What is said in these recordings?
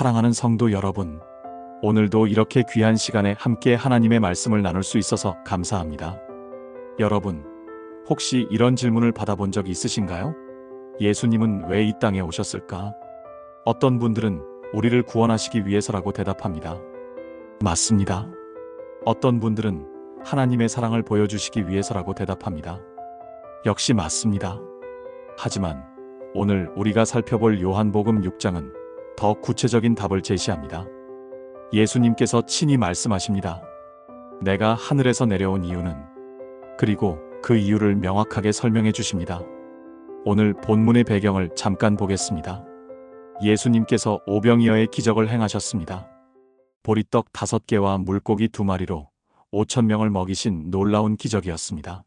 사랑하는 성도 여러분, 오늘도 이렇게 귀한 시간에 함께 하나님의 말씀을 나눌 수 있어서 감사합니다. 여러분, 혹시 이런 질문을 받아본 적 있으신가요? 예수님은 왜 이 땅에 오셨을까? 어떤 분들은 우리를 구원하시기 위해서라고 대답합니다. 맞습니다. 어떤 분들은 하나님의 사랑을 보여주시기 위해서라고 대답합니다. 역시 맞습니다. 하지만 오늘 우리가 살펴볼 요한복음 6장은 더 구체적인 답을 제시합니다. 예수님께서 친히 말씀하십니다. 내가 하늘에서 내려온 이유는, 그리고 그 이유를 명확하게 설명해 주십니다. 오늘 본문의 배경을 잠깐 보겠습니다. 예수님께서 오병이어의 기적을 행하셨습니다. 보리떡 5개와 물고기 2마리로 5,000명을 먹이신 놀라운 기적이었습니다.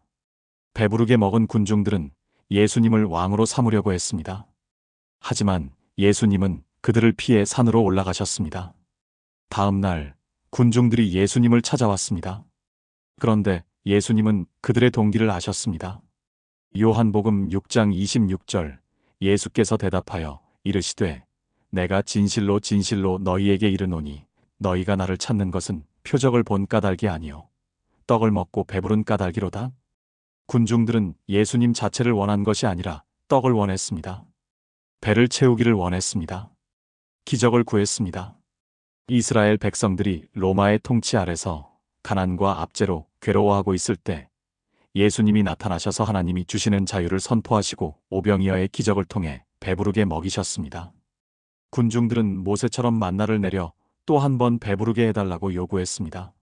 배부르게 먹은 군중들은 예수님을 왕으로 삼으려고 했습니다. 하지만 예수님은 그들을 피해 산으로 올라가셨습니다. 다음 날 군중들이 예수님을 찾아왔습니다. 그런데 예수님은 그들의 동기를 아셨습니다. 요한복음 6장 26절, 예수께서 대답하여 이르시되 내가 진실로 진실로 너희에게 이르노니 너희가 나를 찾는 것은 표적을 본 까닭이 아니요 떡을 먹고 배부른 까닭이로다. 군중들은 예수님 자체를 원한 것이 아니라 떡을 원했습니다. 배를 채우기를 원했습니다. 기적을 구했습니다. 이스라엘 백성들이 로마의 통치 아래서 가난과 압제로 괴로워하고 있을 때 예수님이 나타나셔서 하나님이 주시는 자유를 선포하시고 오병이어의 기적을 통해 배부르게 먹이셨습니다. 군중들은 모세처럼 만나를 내려 또 한 번 배부르게 해달라고 요구했습니다.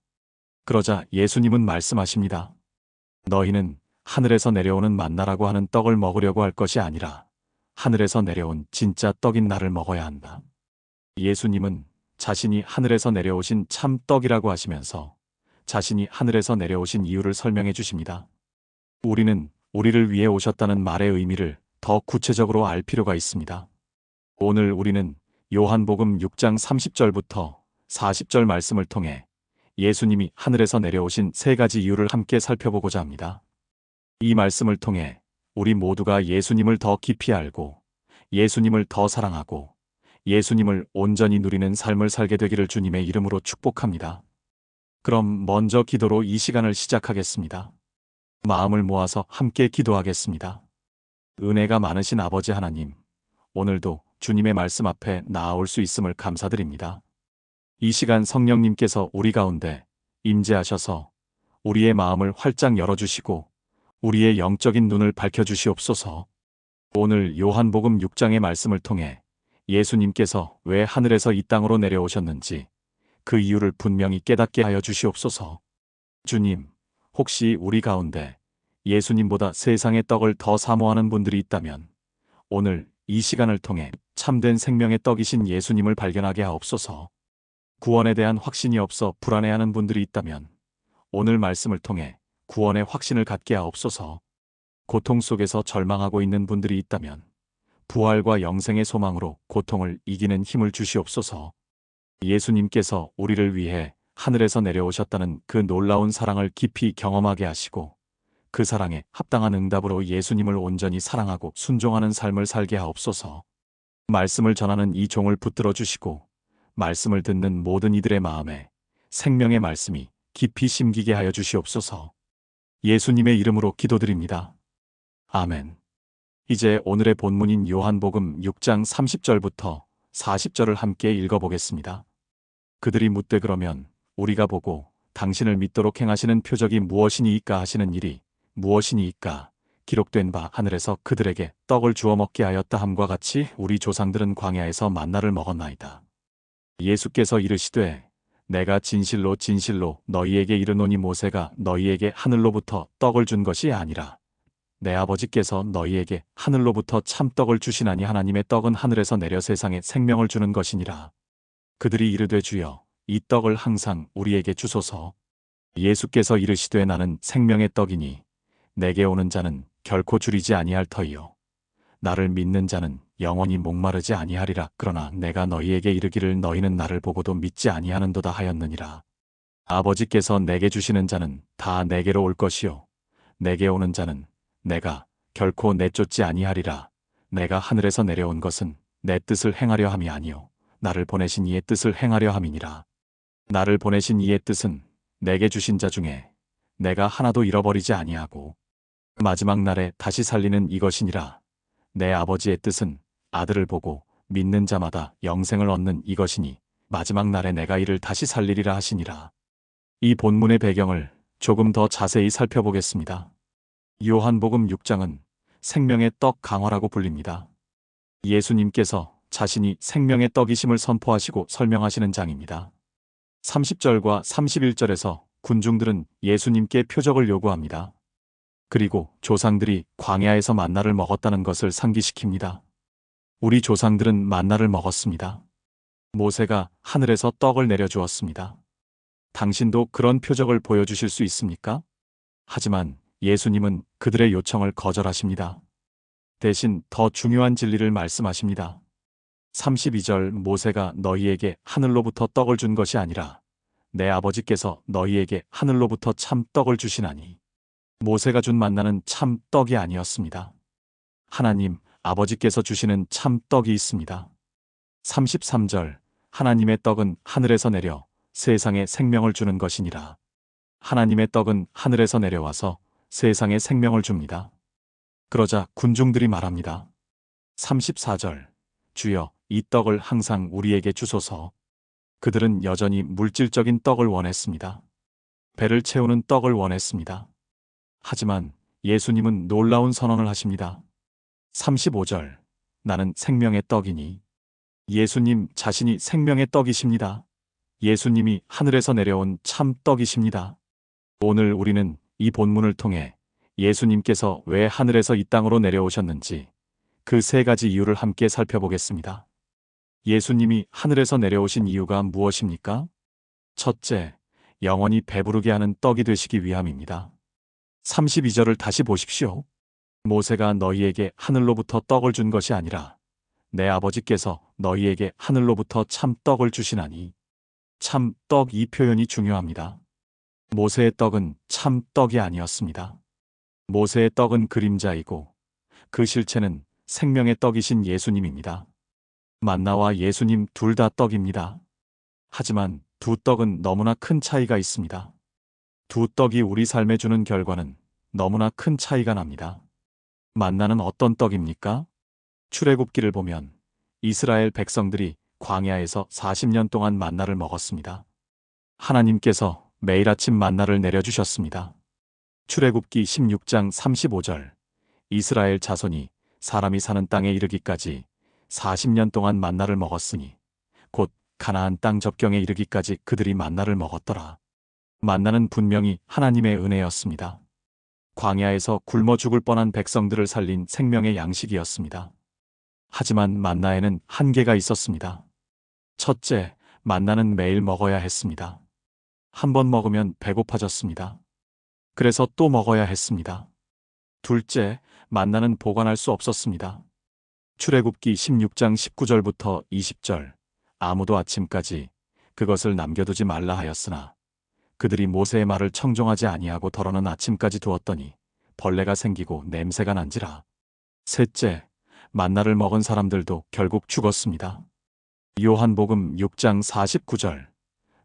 그러자 예수님은 말씀하십니다. 너희는 하늘에서 내려오는 만나라고 하는 떡을 먹으려고 할 것이 아니라 하늘에서 내려온 진짜 떡인 나를 먹어야 한다. 예수님은 자신이 하늘에서 내려오신 참 떡이라고 하시면서 자신이 하늘에서 내려오신 이유를 설명해 주십니다. 우리는 우리를 위해 오셨다는 말의 의미를 더 구체적으로 알 필요가 있습니다. 오늘 우리는 요한복음 6장 30절부터 40절 말씀을 통해 예수님이 하늘에서 내려오신 3가지 이유를 함께 살펴보고자 합니다. 이 말씀을 통해 우리 모두가 예수님을 더 깊이 알고 예수님을 더 사랑하고 예수님을 온전히 누리는 삶을 살게 되기를 주님의 이름으로 축복합니다. 그럼 먼저 기도로 이 시간을 시작하겠습니다. 마음을 모아서 함께 기도하겠습니다. 은혜가 많으신 아버지 하나님, 오늘도 주님의 말씀 앞에 나아올 수 있음을 감사드립니다. 이 시간 성령님께서 우리 가운데 임재하셔서 우리의 마음을 활짝 열어주시고 우리의 영적인 눈을 밝혀주시옵소서. 오늘 요한복음 6장의 말씀을 통해 예수님께서 왜 하늘에서 이 땅으로 내려오셨는지 그 이유를 분명히 깨닫게 하여 주시옵소서. 주님, 혹시 우리 가운데 예수님보다 세상의 떡을 더 사모하는 분들이 있다면 오늘 이 시간을 통해 참된 생명의 떡이신 예수님을 발견하게 하옵소서. 구원에 대한 확신이 없어 불안해하는 분들이 있다면 오늘 말씀을 통해 구원의 확신을 갖게 하옵소서. 고통 속에서 절망하고 있는 분들이 있다면 부활과 영생의 소망으로 고통을 이기는 힘을 주시옵소서. 예수님께서 우리를 위해 하늘에서 내려오셨다는 그 놀라운 사랑을 깊이 경험하게 하시고 그 사랑에 합당한 응답으로 예수님을 온전히 사랑하고 순종하는 삶을 살게 하옵소서. 말씀을 전하는 이 종을 붙들어 주시고 말씀을 듣는 모든 이들의 마음에 생명의 말씀이 깊이 심기게 하여 주시옵소서. 예수님의 이름으로 기도드립니다. 아멘. 이제 오늘의 본문인 요한복음 6장 30절부터 40절을 함께 읽어보겠습니다. 그들이 묻되 그러면 우리가 보고 당신을 믿도록 행하시는 표적이 무엇이니이까 하시는 일이 무엇이니이까 기록된 바 하늘에서 그들에게 떡을 주어 먹게 하였다 함과 같이 우리 조상들은 광야에서 만나를 먹었나이다. 예수께서 이르시되 내가 진실로 진실로 너희에게 이르노니 모세가 너희에게 하늘로부터 떡을 준 것이 아니라 내 아버지께서 너희에게 하늘로부터 참떡을 주시나니 하나님의 떡은 하늘에서 내려 세상에 생명을 주는 것이니라. 그들이 이르되 주여 이 떡을 항상 우리에게 주소서. 예수께서 이르시되 나는 생명의 떡이니 내게 오는 자는 결코 줄이지 아니할 터이요 나를 믿는 자는 영원히 목마르지 아니하리라. 그러나 내가 너희에게 이르기를 너희는 나를 보고도 믿지 아니하는도다 하였느니라. 아버지께서 내게 주시는 자는 다 내게로 올 것이요 내게 오는 자는 내가 결코 내쫓지 아니하리라. 내가 하늘에서 내려온 것은 내 뜻을 행하려 함이 아니요 나를 보내신 이의 뜻을 행하려 함이니라. 나를 보내신 이의 뜻은 내게 주신 자 중에 내가 하나도 잃어버리지 아니하고 마지막 날에 다시 살리는 이것이니라. 내 아버지의 뜻은 아들을 보고 믿는 자마다 영생을 얻는 이것이니 마지막 날에 내가 이를 다시 살리리라 하시니라. 이 본문의 배경을 조금 더 자세히 살펴보겠습니다. 요한복음 6장은 생명의 떡 강화라고 불립니다. 예수님께서 자신이 생명의 떡이심을 선포하시고 설명하시는 장입니다. 30절과 31절에서 군중들은 예수님께 표적을 요구합니다. 그리고 조상들이 광야에서 만나를 먹었다는 것을 상기시킵니다. 우리 조상들은 만나를 먹었습니다. 모세가 하늘에서 떡을 내려주었습니다. 당신도 그런 표적을 보여주실 수 있습니까? 하지만 예수님은 그들의 요청을 거절하십니다. 대신 더 중요한 진리를 말씀하십니다. 32절 모세가 너희에게 하늘로부터 떡을 준 것이 아니라 내 아버지께서 너희에게 하늘로부터 참 떡을 주시나니. 모세가 준 만나는 참 떡이 아니었습니다. 하나님 아버지께서 주시는 참 떡이 있습니다. 33절 하나님의 떡은 하늘에서 내려 세상에 생명을 주는 것이니라. 하나님의 떡은 하늘에서 내려와서 세상에 생명을 줍니다. 그러자 군중들이 말합니다. 34절 주여 이 떡을 항상 우리에게 주소서. 그들은 여전히 물질적인 떡을 원했습니다. 배를 채우는 떡을 원했습니다. 하지만 예수님은 놀라운 선언을 하십니다. 35절 나는 생명의 떡이니. 예수님 자신이 생명의 떡이십니다. 예수님이 하늘에서 내려온 참 떡이십니다. 오늘 우리는 이 본문을 통해 예수님께서 왜 하늘에서 이 땅으로 내려오셨는지 그 세 가지 이유를 함께 살펴보겠습니다. 예수님이 하늘에서 내려오신 이유가 무엇입니까? 첫째, 영원히 배부르게 하는 떡이 되시기 위함입니다. 32절을 다시 보십시오. 모세가 너희에게 하늘로부터 떡을 준 것이 아니라 내 아버지께서 너희에게 하늘로부터 참 떡을 주시나니. 참 떡 이 표현이 중요합니다. 모세의 떡은 참 떡이 아니었습니다. 모세의 떡은 그림자이고 그 실체는 생명의 떡이신 예수님입니다. 만나와 예수님 둘 다 떡입니다. 하지만 두 떡은 너무나 큰 차이가 있습니다. 두 떡이 우리 삶에 주는 결과는 너무나 큰 차이가 납니다. 만나는 어떤 떡입니까? 출애굽기를 보면 이스라엘 백성들이 광야에서 40년 동안 만나를 먹었습니다. 하나님께서 매일 아침 만나를 내려주셨습니다. 출애굽기 16장 35절 이스라엘 자손이 사람이 사는 땅에 이르기까지 40년 동안 만나를 먹었으니 곧 가나안 땅 접경에 이르기까지 그들이 만나를 먹었더라. 만나는 분명히 하나님의 은혜였습니다. 광야에서 굶어 죽을 뻔한 백성들을 살린 생명의 양식이었습니다. 하지만 만나에는 한계가 있었습니다. 첫째, 만나는 매일 먹어야 했습니다. 한 번 먹으면 배고파졌습니다. 그래서 또 먹어야 했습니다. 둘째, 만나는 보관할 수 없었습니다. 출애굽기 16장 19절부터 20절 아무도 아침까지 그것을 남겨두지 말라 하였으나 그들이 모세의 말을 청종하지 아니하고 덜어는 아침까지 두었더니 벌레가 생기고 냄새가 난지라. 셋째, 만나를 먹은 사람들도 결국 죽었습니다. 요한복음 6장 49절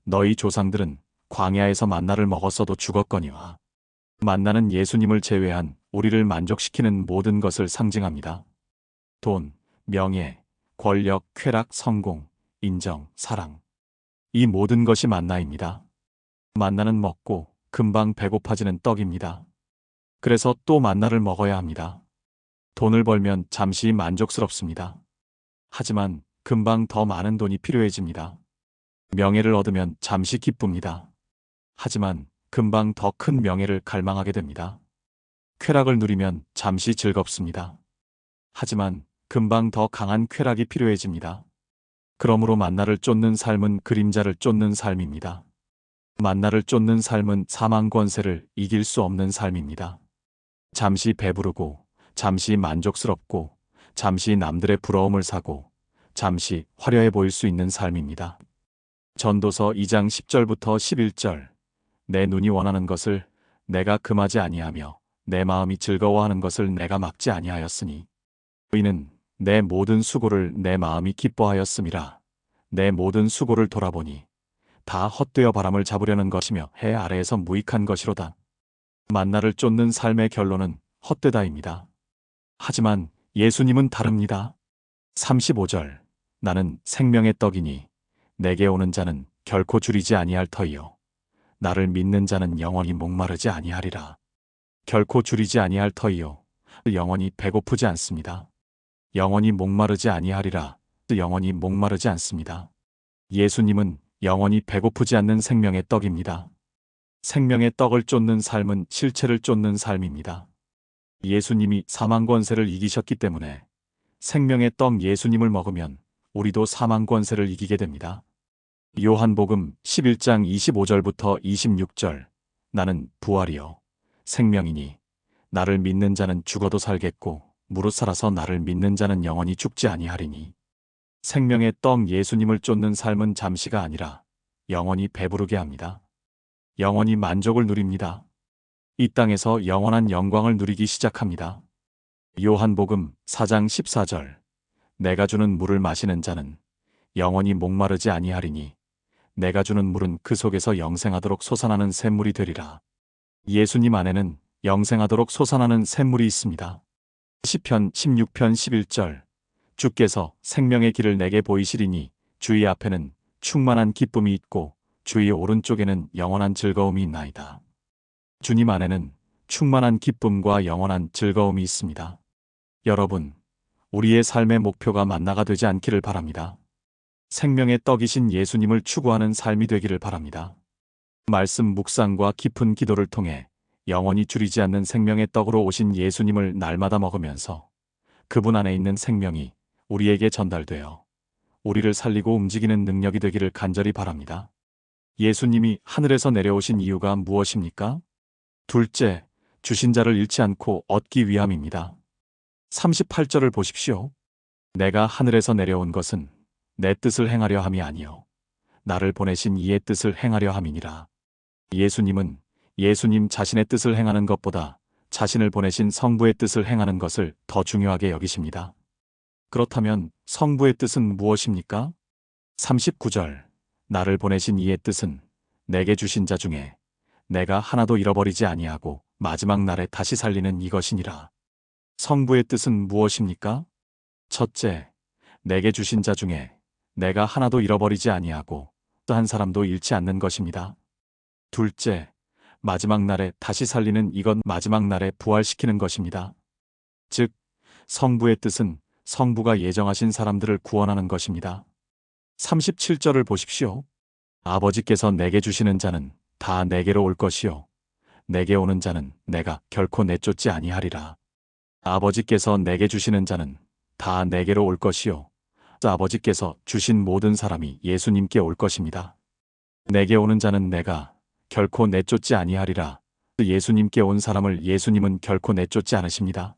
너희 조상들은 광야에서 만나를 먹었어도 죽었거니와. 만나는 예수님을 제외한 우리를 만족시키는 모든 것을 상징합니다. 돈, 명예, 권력, 쾌락, 성공, 인정, 사랑. 이 모든 것이 만나입니다. 만나는 먹고 금방 배고파지는 떡입니다. 그래서 또 만나를 먹어야 합니다. 돈을 벌면 잠시 만족스럽습니다. 하지만 금방 더 많은 돈이 필요해집니다. 명예를 얻으면 잠시 기쁩니다. 하지만 금방 더 큰 명예를 갈망하게 됩니다. 쾌락을 누리면 잠시 즐겁습니다. 하지만 금방 더 강한 쾌락이 필요해집니다. 그러므로 만나를 쫓는 삶은 그림자를 쫓는 삶입니다. 만나를 쫓는 삶은 사망 권세를 이길 수 없는 삶입니다. 잠시 배부르고, 잠시 만족스럽고, 잠시 남들의 부러움을 사고, 잠시 화려해 보일 수 있는 삶입니다. 전도서 2장 10절부터 11절 내 눈이 원하는 것을 내가 금하지 아니하며 내 마음이 즐거워하는 것을 내가 막지 아니하였으니 이는 내 모든 수고를 내 마음이 기뻐하였음이라. 내 모든 수고를 돌아보니 다 헛되어 바람을 잡으려는 것이며 해 아래에서 무익한 것이로다. 만나를 쫓는 삶의 결론은 헛되다입니다. 하지만 예수님은 다릅니다. 35절 나는 생명의 떡이니 내게 오는 자는 결코 줄이지 아니할 터이요 나를 믿는 자는 영원히 목마르지 아니하리라. 결코 줄이지 아니할 터이요 영원히 배고프지 않습니다. 영원히 목마르지 아니하리라. 영원히 목마르지 않습니다. 예수님은 영원히 배고프지 않는 생명의 떡입니다. 생명의 떡을 쫓는 삶은 실체를 쫓는 삶입니다. 예수님이 사망 권세를 이기셨기 때문에 생명의 떡 예수님을 먹으면 우리도 사망 권세를 이기게 됩니다. 요한복음 11장 25절부터 26절 나는 부활이요 생명이니 나를 믿는 자는 죽어도 살겠고 무릇 살아서 나를 믿는 자는 영원히 죽지 아니하리니. 생명의 떡 예수님을 쫓는 삶은 잠시가 아니라 영원히 배부르게 합니다. 영원히 만족을 누립니다. 이 땅에서 영원한 영광을 누리기 시작합니다. 요한복음 4장 14절 내가 주는 물을 마시는 자는 영원히 목마르지 아니하리니 내가 주는 물은 그 속에서 영생하도록 솟아나는 샘물이 되리라. 예수님 안에는 영생하도록 솟아나는 샘물이 있습니다. 시편 16편 11절 주께서 생명의 길을 내게 보이시리니 주의 앞에는 충만한 기쁨이 있고 주의 오른쪽에는 영원한 즐거움이 있나이다. 주님 안에는 충만한 기쁨과 영원한 즐거움이 있습니다. 여러분, 우리의 삶의 목표가 만나가 되지 않기를 바랍니다. 생명의 떡이신 예수님을 추구하는 삶이 되기를 바랍니다. 말씀 묵상과 깊은 기도를 통해 영원히 줄이지 않는 생명의 떡으로 오신 예수님을 날마다 먹으면서 그분 안에 있는 생명이 우리에게 전달되어 우리를 살리고 움직이는 능력이 되기를 간절히 바랍니다. 예수님이 하늘에서 내려오신 이유가 무엇입니까? 둘째, 주신 자를 잃지 않고 얻기 위함입니다. 38절을 보십시오. 내가 하늘에서 내려온 것은 내 뜻을 행하려 함이 아니요 나를 보내신 이의 뜻을 행하려 함이니라. 예수님은 예수님 자신의 뜻을 행하는 것보다 자신을 보내신 성부의 뜻을 행하는 것을 더 중요하게 여기십니다. 그렇다면 성부의 뜻은 무엇입니까? 39절 나를 보내신 이의 뜻은 내게 주신 자 중에 내가 하나도 잃어버리지 아니하고 마지막 날에 다시 살리는 이것이니라. 성부의 뜻은 무엇입니까? 첫째, 내게 주신 자 중에 내가 하나도 잃어버리지 아니하고 또 한 사람도 잃지 않는 것입니다. 둘째, 마지막 날에 다시 살리는 이것 마지막 날에 부활시키는 것입니다. 즉, 성부의 뜻은 성부가 예정하신 사람들을 구원하는 것입니다. 37절을 보십시오. 아버지께서 내게 주시는 자는 다 내게로 올 것이요 내게 오는 자는 내가 결코 내쫓지 아니하리라. 아버지께서 내게 주시는 자는 다 내게로 올 것이요 아버지께서 주신 모든 사람이 예수님께 올 것입니다. 내게 오는 자는 내가 결코 내쫓지 아니하리라. 예수님께 온 사람을 예수님은 결코 내쫓지 않으십니다.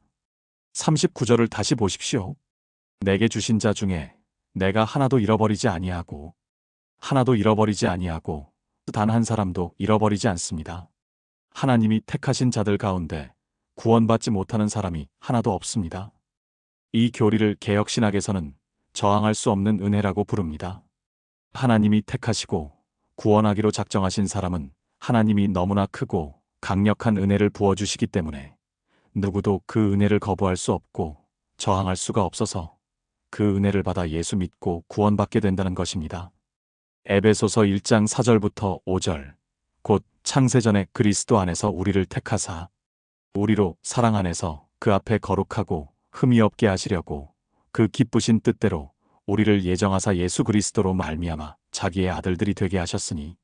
39절을 다시 보십시오. 내게 주신 자 중에 내가 하나도 잃어버리지 아니하고 단 한 사람도 잃어버리지 않습니다. 하나님이 택하신 자들 가운데 구원받지 못하는 사람이 하나도 없습니다. 이 교리를 개역신학에서는 저항할 수 없는 은혜라고 부릅니다. 하나님이 택하시고 구원하기로 작정하신 사람은 하나님이 너무나 크고 강력한 은혜를 부어주시기 때문에 누구도 그 은혜를 거부할 수 없고 저항할 수가 없어서 그 은혜를 받아 예수 믿고 구원받게 된다는 것입니다. 에베소서 1장 4절부터 5절 곧 창세전에 그리스도 안에서 우리를 택하사 우리로 사랑 안에서 그 앞에 거룩하고 흠이 없게 하시려고 그 기쁘신 뜻대로 우리를 예정하사 예수 그리스도로 말미암아 자기의 아들들이 되게 하셨으니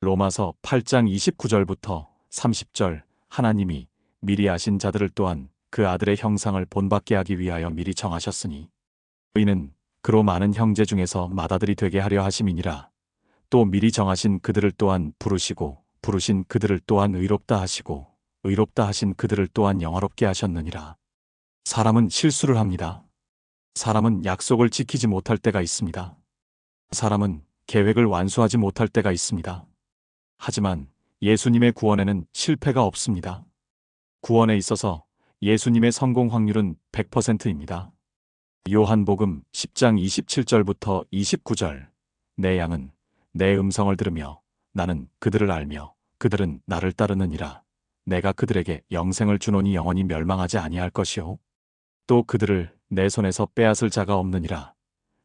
로마서 8장 29절부터 30절 하나님이 미리 아신 자들을 또한 그 아들의 형상을 본받게 하기 위하여 미리 정하셨으니 이는 그로 많은 형제 중에서 맏아들이 되게 하려 하심이니라. 또 미리 정하신 그들을 또한 부르시고 부르신 그들을 또한 의롭다 하시고 의롭다 하신 그들을 또한 영화롭게 하셨느니라. 사람은 실수를 합니다. 사람은 약속을 지키지 못할 때가 있습니다. 사람은 계획을 완수하지 못할 때가 있습니다. 하지만 예수님의 구원에는 실패가 없습니다. 구원에 있어서 예수님의 성공 확률은 100%입니다. 요한복음 10장 27절부터 29절 내 양은 내 음성을 들으며 나는 그들을 알며 그들은 나를 따르느니라. 내가 그들에게 영생을 주노니 영원히 멸망하지 아니할 것이요 또 그들을 내 손에서 빼앗을 자가 없느니라.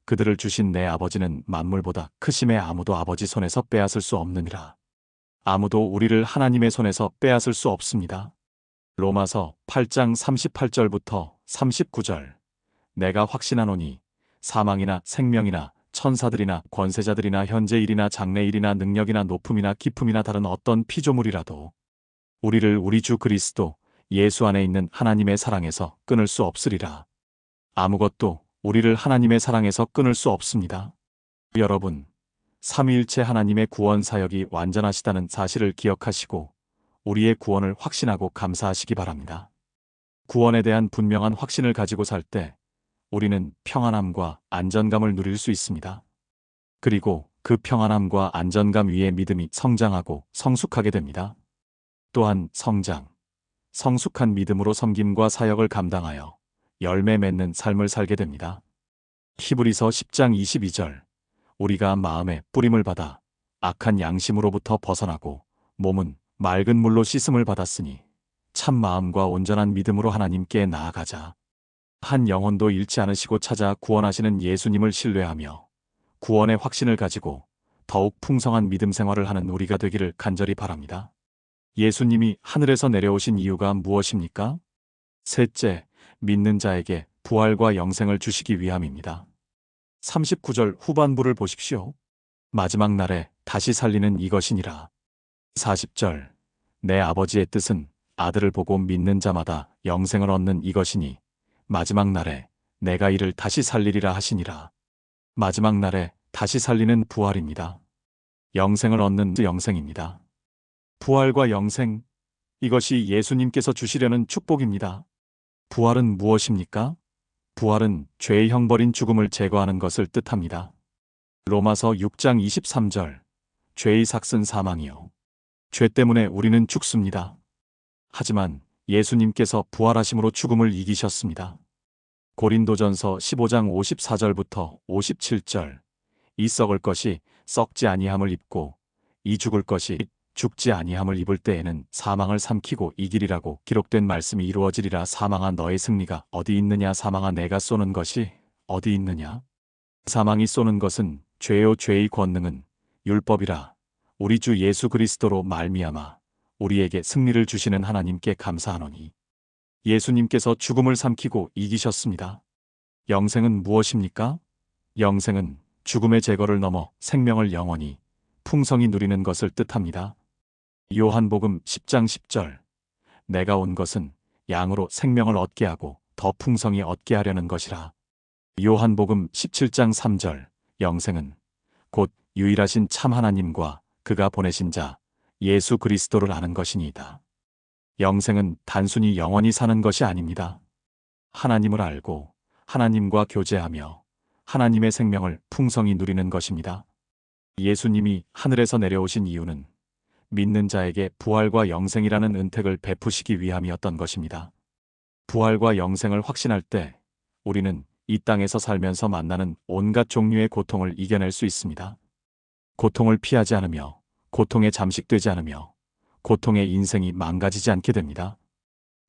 그들을 주신 내 아버지는 만물보다 크심에 아무도 아버지 손에서 빼앗을 수 없느니라. 아무도 우리를 하나님의 손에서 빼앗을 수 없습니다. 로마서 8장 38절부터 39절. 내가 확신하노니 사망이나 생명이나 천사들이나 권세자들이나 현재일이나 장래일이나 능력이나 높음이나 깊음이나 다른 어떤 피조물이라도 우리를 우리 주 그리스도 예수 안에 있는 하나님의 사랑에서 끊을 수 없으리라. 아무것도 우리를 하나님의 사랑에서 끊을 수 없습니다. 여러분, 삼위일체 하나님의 구원 사역이 완전하시다는 사실을 기억하시고 우리의 구원을 확신하고 감사하시기 바랍니다. 구원에 대한 분명한 확신을 가지고 살 때 우리는 평안함과 안전감을 누릴 수 있습니다. 그리고 그 평안함과 안전감 위에 믿음이 성장하고 성숙하게 됩니다. 또한 성숙한 믿음으로 섬김과 사역을 감당하여 열매 맺는 삶을 살게 됩니다. 히브리서 10장 22절. 우리가 마음에 뿌림을 받아 악한 양심으로부터 벗어나고 몸은 맑은 물로 씻음을 받았으니 참 마음과 온전한 믿음으로 하나님께 나아가자. 한 영혼도 잃지 않으시고 찾아 구원하시는 예수님을 신뢰하며 구원의 확신을 가지고 더욱 풍성한 믿음 생활을 하는 우리가 되기를 간절히 바랍니다. 예수님이 하늘에서 내려오신 이유가 무엇입니까? 셋째, 믿는 자에게 부활과 영생을 주시기 위함입니다. 39절 후반부를 보십시오. 마지막 날에 다시 살리는 이것이니라. 40절. 내 아버지의 뜻은 아들을 보고 믿는 자마다 영생을 얻는 이것이니 마지막 날에 내가 이를 다시 살리리라 하시니라. 마지막 날에 다시 살리는 부활입니다. 영생을 얻는 영생입니다. 부활과 영생, 이것이 예수님께서 주시려는 축복입니다. 부활은 무엇입니까? 부활은 죄의 형벌인 죽음을 제거하는 것을 뜻합니다. 로마서 6장 23절. 죄의 삭은 사망이요. 죄 때문에 우리는 죽습니다. 하지만 예수님께서 부활하심으로 죽음을 이기셨습니다. 고린도전서 15장 54절부터 57절. 이 썩을 것이 썩지 아니함을 입고 이 죽을 것이 죽지 아니함을 입을 때에는 사망을 삼키고 이기리라고 기록된 말씀이 이루어지리라. 사망아 너의 승리가 어디 있느냐? 사망아 내가 쏘는 것이 어디 있느냐? 사망이 쏘는 것은 죄요 죄의 권능은 율법이라. 우리 주 예수 그리스도로 말미암아 우리에게 승리를 주시는 하나님께 감사하노니 예수님께서 죽음을 삼키고 이기셨습니다. 영생은 무엇입니까? 영생은 죽음의 제거를 넘어 생명을 영원히 풍성히 누리는 것을 뜻합니다. 요한복음 10장 10절. 내가 온 것은 양으로 생명을 얻게 하고 더 풍성히 얻게 하려는 것이라. 요한복음 17장 3절. 영생은 곧 유일하신 참 하나님과 그가 보내신 자 예수 그리스도를 아는 것이니이다. 영생은 단순히 영원히 사는 것이 아닙니다. 하나님을 알고 하나님과 교제하며 하나님의 생명을 풍성히 누리는 것입니다. 예수님이 하늘에서 내려오신 이유는 믿는 자에게 부활과 영생이라는 은택을 베푸시기 위함이었던 것입니다. 부활과 영생을 확신할 때 우리는 이 땅에서 살면서 만나는 온갖 종류의 고통을 이겨낼 수 있습니다. 고통을 피하지 않으며 고통에 잠식되지 않으며 고통의 인생이 망가지지 않게 됩니다.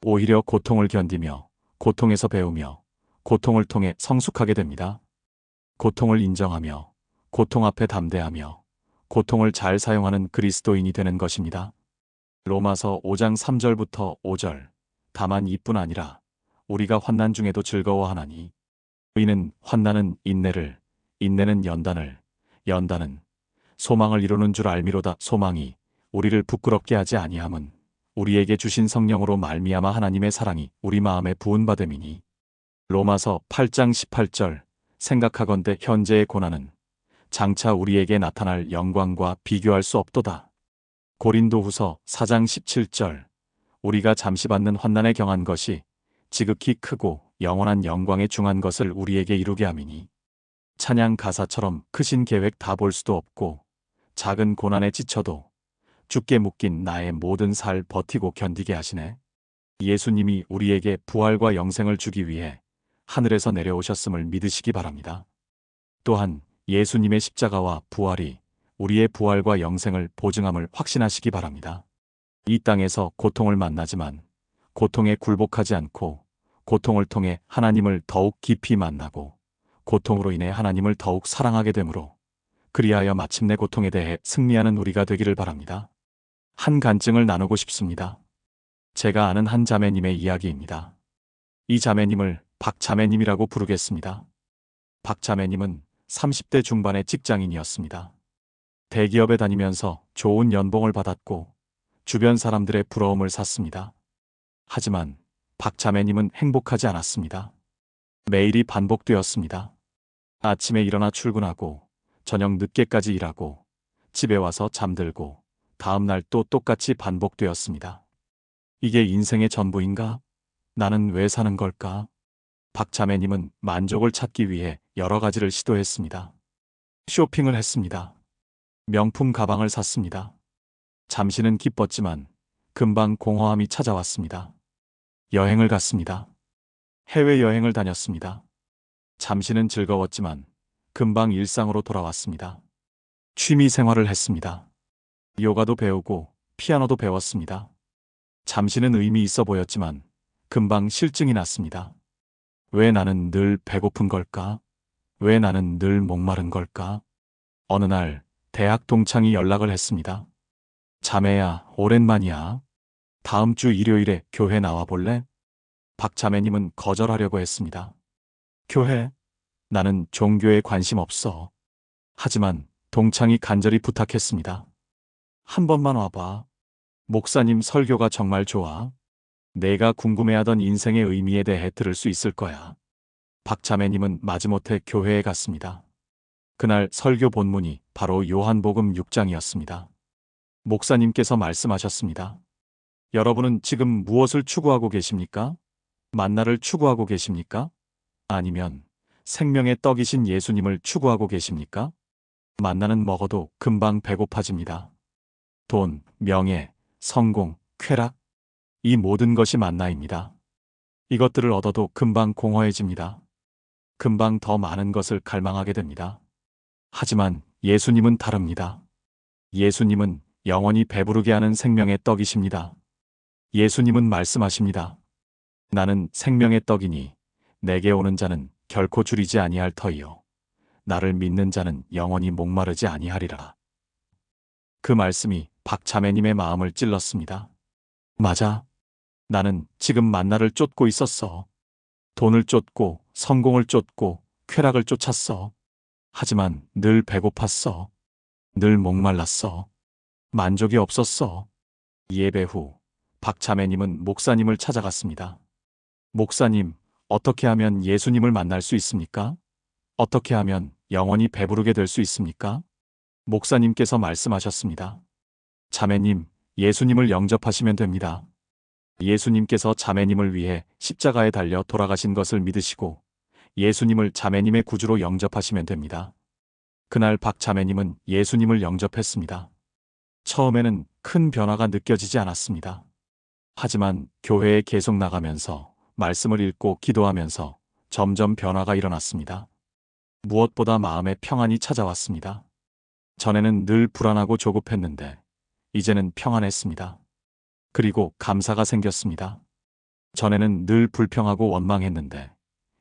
오히려 고통을 견디며 고통에서 배우며 고통을 통해 성숙하게 됩니다. 고통을 인정하며 고통 앞에 담대하며 고통을 잘 사용하는 그리스도인이 되는 것입니다. 로마서 5장 3절부터 5절. 다만 이뿐 아니라 우리가 환난 중에도 즐거워하나니 이는 환난은 인내를, 인내는 연단을, 연단은 소망을 이루는 줄 알미로다. 소망이 우리를 부끄럽게 하지 아니함은 우리에게 주신 성령으로 말미암아 하나님의 사랑이 우리 마음에 부은 바 됨이니. 로마서 8장 18절. 생각하건대 현재의 고난은 장차 우리에게 나타날 영광과 비교할 수 없도다. 고린도후서 4장 17절. 우리가 잠시 받는 환난에 경한 것이 지극히 크고 영원한 영광에 중한 것을 우리에게 이루게 함이니. 찬양 가사처럼 크신 계획 다 볼 수도 없고 작은 고난에 지쳐도 죽게 묶인 나의 모든 살 버티고 견디게 하시네. 예수님이 우리에게 부활과 영생을 주기 위해 하늘에서 내려오셨음을 믿으시기 바랍니다. 또한 예수님의 십자가와 부활이 우리의 부활과 영생을 보증함을 확신하시기 바랍니다. 이 땅에서 고통을 만나지만 고통에 굴복하지 않고 고통을 통해 하나님을 더욱 깊이 만나고 고통으로 인해 하나님을 더욱 사랑하게 되므로 그리하여 마침내 고통에 대해 승리하는 우리가 되기를 바랍니다. 한 간증을 나누고 싶습니다. 제가 아는 한 자매님의 이야기입니다. 이 자매님을 박 자매님이라고 부르겠습니다. 박 자매님은 30대 중반의 직장인이었습니다. 대기업에 다니면서 좋은 연봉을 받았고 주변 사람들의 부러움을 샀습니다. 하지만 박 자매님은 행복하지 않았습니다. 매일이 반복되었습니다. 아침에 일어나 출근하고 저녁 늦게까지 일하고 집에 와서 잠들고 다음 날 또 똑같이 반복되었습니다. 이게 인생의 전부인가? 나는 왜 사는 걸까? 박 자매님은 만족을 찾기 위해 여러 가지를 시도했습니다. 쇼핑을 했습니다. 명품 가방을 샀습니다. 잠시는 기뻤지만 금방 공허함이 찾아왔습니다. 여행을 갔습니다. 해외여행을 다녔습니다. 잠시는 즐거웠지만 금방 일상으로 돌아왔습니다. 취미 생활을 했습니다. 요가도 배우고 피아노도 배웠습니다. 잠시는 의미 있어 보였지만 금방 실증이 났습니다. 왜 나는 늘 배고픈 걸까? 왜 나는 늘 목마른 걸까? 어느 날 대학 동창이 연락을 했습니다. 자매야, 오랜만이야. 다음 주 일요일에 교회 나와 볼래? 박 자매님은 거절하려고 했습니다. 교회? 나는 종교에 관심 없어. 하지만 동창이 간절히 부탁했습니다. 한 번만 와봐. 목사님 설교가 정말 좋아. 내가 궁금해하던 인생의 의미에 대해 들을 수 있을 거야. 박 자매님은 마지못해 교회에 갔습니다. 그날 설교 본문이 바로 요한복음 6장이었습니다. 목사님께서 말씀하셨습니다. 여러분은 지금 무엇을 추구하고 계십니까? 만나를 추구하고 계십니까? 아니면 생명의 떡이신 예수님을 추구하고 계십니까? 만나는 먹어도 금방 배고파집니다. 돈, 명예, 성공, 쾌락, 이 모든 것이 만나입니다. 이것들을 얻어도 금방 공허해집니다. 금방 더 많은 것을 갈망하게 됩니다. 하지만 예수님은 다릅니다. 예수님은 영원히 배부르게 하는 생명의 떡이십니다. 예수님은 말씀하십니다. 나는 생명의 떡이니 내게 오는 자는 결코 줄이지 아니할 터이요. 나를 믿는 자는 영원히 목마르지 아니하리라. 그 말씀이 박 자매님의 마음을 찔렀습니다. 맞아. 나는 지금 만나를 쫓고 있었어. 돈을 쫓고 성공을 쫓고 쾌락을 쫓았어. 하지만 늘 배고팠어. 늘 목말랐어. 만족이 없었어. 예배 후 박 자매님은 목사님을 찾아갔습니다. 목사님, 어떻게 하면 예수님을 만날 수 있습니까? 어떻게 하면 영원히 배부르게 될 수 있습니까? 목사님께서 말씀하셨습니다. 자매님, 예수님을 영접하시면 됩니다. 예수님께서 자매님을 위해 십자가에 달려 돌아가신 것을 믿으시고 예수님을 자매님의 구주로 영접하시면 됩니다. 그날 박 자매님은 예수님을 영접했습니다. 처음에는 큰 변화가 느껴지지 않았습니다. 하지만 교회에 계속 나가면서 말씀을 읽고 기도하면서 점점 변화가 일어났습니다. 무엇보다 마음의 평안이 찾아왔습니다. 전에는 늘 불안하고 조급했는데 이제는 평안했습니다. 그리고 감사가 생겼습니다. 전에는 늘 불평하고 원망했는데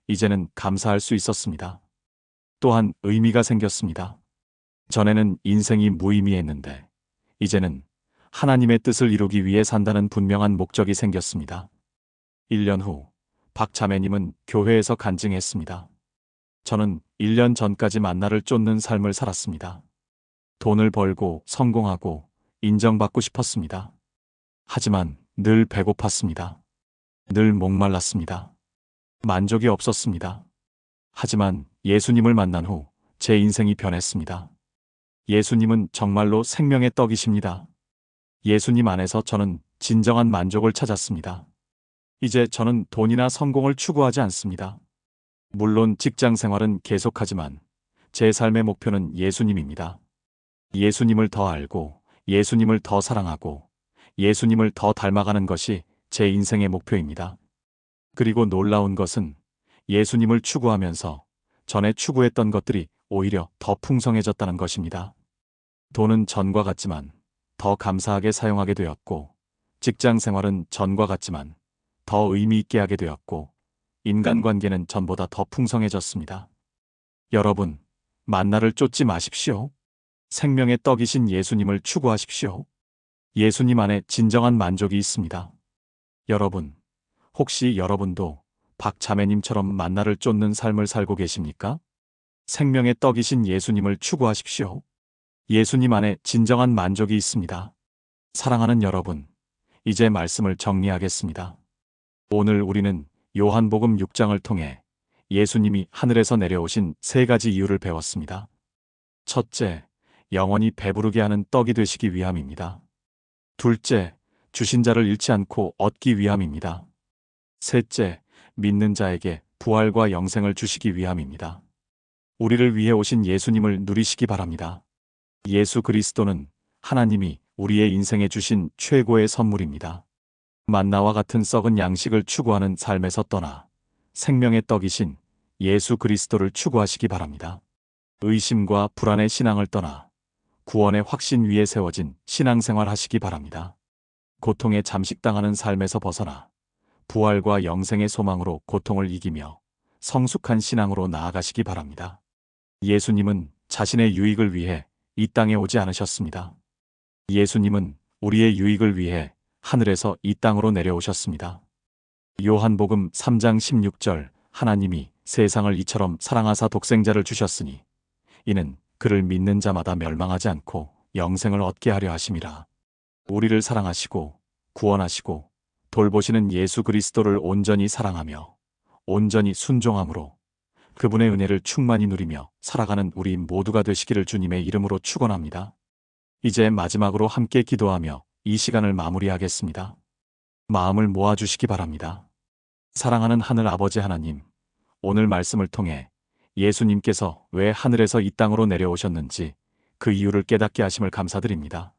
이제는 감사할 수 있었습니다. 또한 의미가 생겼습니다. 전에는 인생이 무의미했는데 이제는 하나님의 뜻을 이루기 위해 산다는 분명한 목적이 생겼습니다. 1년 후 박 자매님은 교회에서 간증했습니다. 저는 1년 전까지 만나를 쫓는 삶을 살았습니다. 돈을 벌고 성공하고 인정받고 싶었습니다. 하지만 늘 배고팠습니다. 늘 목말랐습니다. 만족이 없었습니다. 하지만 예수님을 만난 후 제 인생이 변했습니다. 예수님은 정말로 생명의 떡이십니다. 예수님 안에서 저는 진정한 만족을 찾았습니다. 이제 저는 돈이나 성공을 추구하지 않습니다. 물론 직장 생활은 계속하지만 제 삶의 목표는 예수님입니다. 예수님을 더 알고 예수님을 더 사랑하고 예수님을 더 닮아가는 것이 제 인생의 목표입니다. 그리고 놀라운 것은 예수님을 추구하면서 전에 추구했던 것들이 오히려 더 풍성해졌다는 것입니다. 돈은 전과 같지만 더 감사하게 사용하게 되었고, 직장 생활은 전과 같지만 더 의미 있게 하게 되었고, 인간관계는 전보다 더 풍성해졌습니다. 여러분, 만나를 쫓지 마십시오. 생명의 떡이신 예수님을 추구하십시오. 예수님 안에 진정한 만족이 있습니다. 여러분, 혹시 여러분도 박 자매님처럼 만나를 쫓는 삶을 살고 계십니까? 생명의 떡이신 예수님을 추구하십시오. 예수님 안에 진정한 만족이 있습니다. 사랑하는 여러분, 이제 말씀을 정리하겠습니다. 오늘 우리는 요한복음 6장을 통해 예수님이 하늘에서 내려오신 세 가지 이유를 배웠습니다. 첫째, 영원히 배부르게 하는 떡이 되시기 위함입니다. 둘째, 주신 자를 잃지 않고 얻기 위함입니다. 셋째, 믿는 자에게 부활과 영생을 주시기 위함입니다. 우리를 위해 오신 예수님을 누리시기 바랍니다. 예수 그리스도는 하나님이 우리의 인생에 주신 최고의 선물입니다. 만나와 같은 썩은 양식을 추구하는 삶에서 떠나 생명의 떡이신 예수 그리스도를 추구하시기 바랍니다. 의심과 불안의 신앙을 떠나 구원의 확신 위에 세워진 신앙생활 하시기 바랍니다. 고통에 잠식당하는 삶에서 벗어나 부활과 영생의 소망으로 고통을 이기며 성숙한 신앙으로 나아가시기 바랍니다. 예수님은 자신의 유익을 위해 이 땅에 오지 않으셨습니다. 예수님은 우리의 유익을 위해 하늘에서 이 땅으로 내려오셨습니다. 요한복음 3장 16절, 하나님이 세상을 이처럼 사랑하사 독생자를 주셨으니 이는 그를 믿는 자마다 멸망하지 않고 영생을 얻게 하려 하심이라. 우리를 사랑하시고 구원하시고 돌보시는 예수 그리스도를 온전히 사랑하며 온전히 순종함으로 그분의 은혜를 충만히 누리며 살아가는 우리 모두가 되시기를 주님의 이름으로 축원합니다. 이제 마지막으로 함께 기도하며 이 시간을 마무리하겠습니다. 마음을 모아주시기 바랍니다. 사랑하는 하늘 아버지 하나님, 오늘 말씀을 통해 예수님께서 왜 하늘에서 이 땅으로 내려오셨는지 그 이유를 깨닫게 하심을 감사드립니다.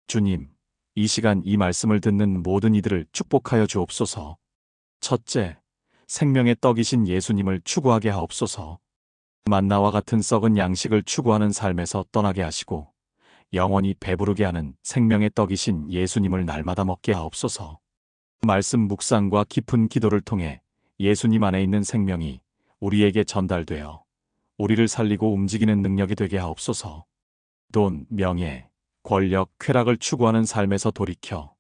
주님, 이 시간 이 말씀을 듣는 모든 이들을 축복하여 주옵소서. 첫째, 생명의 떡이신 예수님을 추구하게 하옵소서. 만나와 같은 썩은 양식을 추구하는 삶에서 떠나게 하시고 영원히 배부르게 하는 생명의 떡이신 예수님을 날마다 먹게 하옵소서. 말씀 묵상과 깊은 기도를 통해 예수님 안에 있는 생명이 우리에게 전달되어 우리를 살리고 움직이는 능력이 되게 하옵소서. 돈, 명예, 권력, 쾌락을 추구하는 삶에서 돌이켜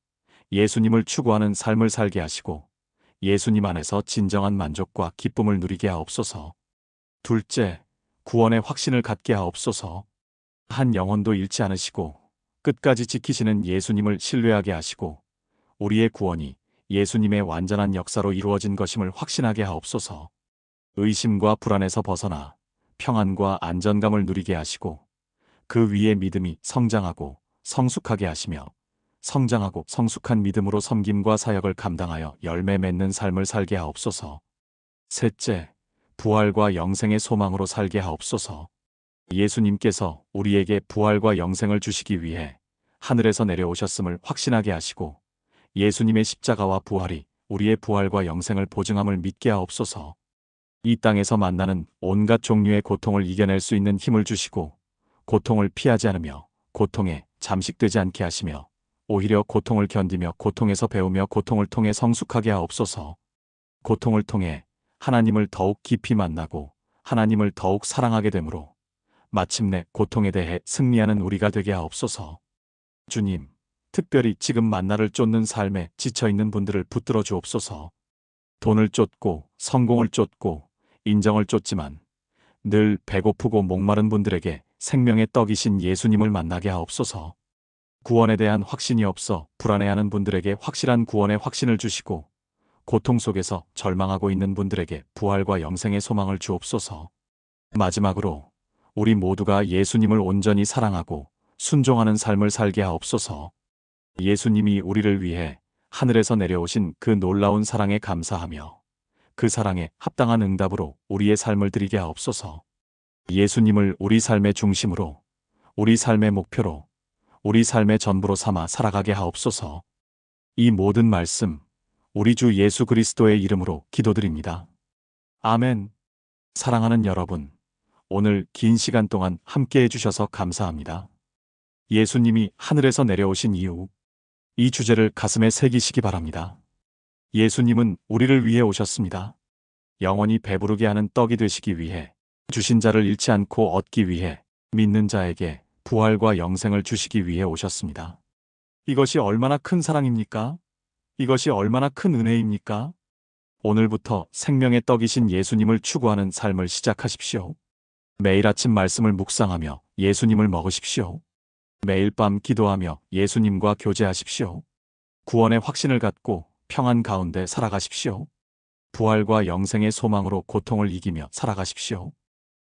예수님을 추구하는 삶을 살게 하시고 예수님 안에서 진정한 만족과 기쁨을 누리게 하옵소서. 둘째, 구원의 확신을 갖게 하옵소서. 한 영혼도 잃지 않으시고 끝까지 지키시는 예수님을 신뢰하게 하시고 우리의 구원이 예수님의 완전한 역사로 이루어진 것임을 확신하게 하옵소서. 의심과 불안에서 벗어나 평안과 안전감을 누리게 하시고 그 위에 믿음이 성장하고 성숙하게 하시며 성장하고 성숙한 믿음으로 섬김과 사역을 감당하여 열매 맺는 삶을 살게 하옵소서. 셋째, 부활과 영생의 소망으로 살게 하옵소서. 예수님께서 우리에게 부활과 영생을 주시기 위해 하늘에서 내려오셨음을 확신하게 하시고 예수님의 십자가와 부활이 우리의 부활과 영생을 보증함을 믿게 하옵소서. 이 땅에서 만나는 온갖 종류의 고통을 이겨낼 수 있는 힘을 주시고 고통을 피하지 않으며 고통에 잠식되지 않게 하시며 오히려 고통을 견디며 고통에서 배우며 고통을 통해 성숙하게 하옵소서. 고통을 통해 하나님을 더욱 깊이 만나고 하나님을 더욱 사랑하게 되므로 마침내 고통에 대해 승리하는 우리가 되게 하옵소서. 주님, 특별히 지금 만나를 쫓는 삶에 지쳐있는 분들을 붙들어 주옵소서. 돈을 쫓고 성공을 쫓고 인정을 쫓지만 늘 배고프고 목마른 분들에게 생명의 떡이신 예수님을 만나게 하옵소서. 구원에 대한 확신이 없어 불안해하는 분들에게 확실한 구원의 확신을 주시고 고통 속에서 절망하고 있는 분들에게 부활과 영생의 소망을 주옵소서. 마지막으로 우리 모두가 예수님을 온전히 사랑하고 순종하는 삶을 살게 하옵소서. 예수님이 우리를 위해 하늘에서 내려오신 그 놀라운 사랑에 감사하며 그 사랑에 합당한 응답으로 우리의 삶을 드리게 하옵소서. 예수님을 우리 삶의 중심으로, 우리 삶의 목표로, 우리 삶의 전부로 삼아 살아가게 하옵소서. 이 모든 말씀 우리 주 예수 그리스도의 이름으로 기도드립니다. 아멘. 사랑하는 여러분, 오늘 긴 시간 동안 함께 해주셔서 감사합니다. 예수님이 하늘에서 내려오신 이유, 이 주제를 가슴에 새기시기 바랍니다. 예수님은 우리를 위해 오셨습니다. 영원히 배부르게 하는 떡이 되시기 위해, 주신 자를 잃지 않고 얻기 위해, 믿는 자에게 부활과 영생을 주시기 위해 오셨습니다. 이것이 얼마나 큰 사랑입니까? 이것이 얼마나 큰 은혜입니까? 오늘부터 생명의 떡이신 예수님을 추구하는 삶을 시작하십시오. 매일 아침 말씀을 묵상하며 예수님을 먹으십시오. 매일 밤 기도하며 예수님과 교제하십시오. 구원의 확신을 갖고 평안 가운데 살아가십시오. 부활과 영생의 소망으로 고통을 이기며 살아가십시오.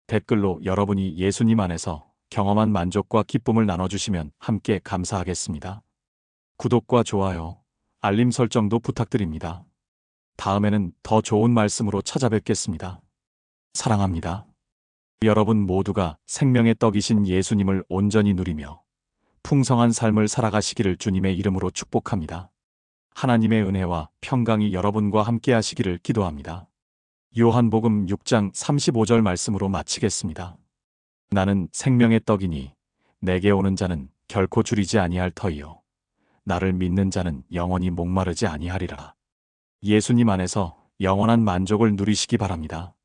댓글로 여러분이 예수님 안에서 경험한 만족과 기쁨을 나눠주시면 함께 감사하겠습니다. 구독과 좋아요, 알림 설정도 부탁드립니다. 다음에는 더 좋은 말씀으로 찾아뵙겠습니다. 사랑합니다. 여러분 모두가 생명의 떡이신 예수님을 온전히 누리며 풍성한 삶을 살아가시기를 주님의 이름으로 축복합니다. 하나님의 은혜와 평강이 여러분과 함께 하시기를 기도합니다. 요한복음 6장 35절 말씀으로 마치겠습니다. 나는 생명의 떡이니 내게 오는 자는 결코 줄이지 아니할 터이요 나를 믿는 자는 영원히 목마르지 아니하리라. 예수님 안에서 영원한 만족을 누리시기 바랍니다.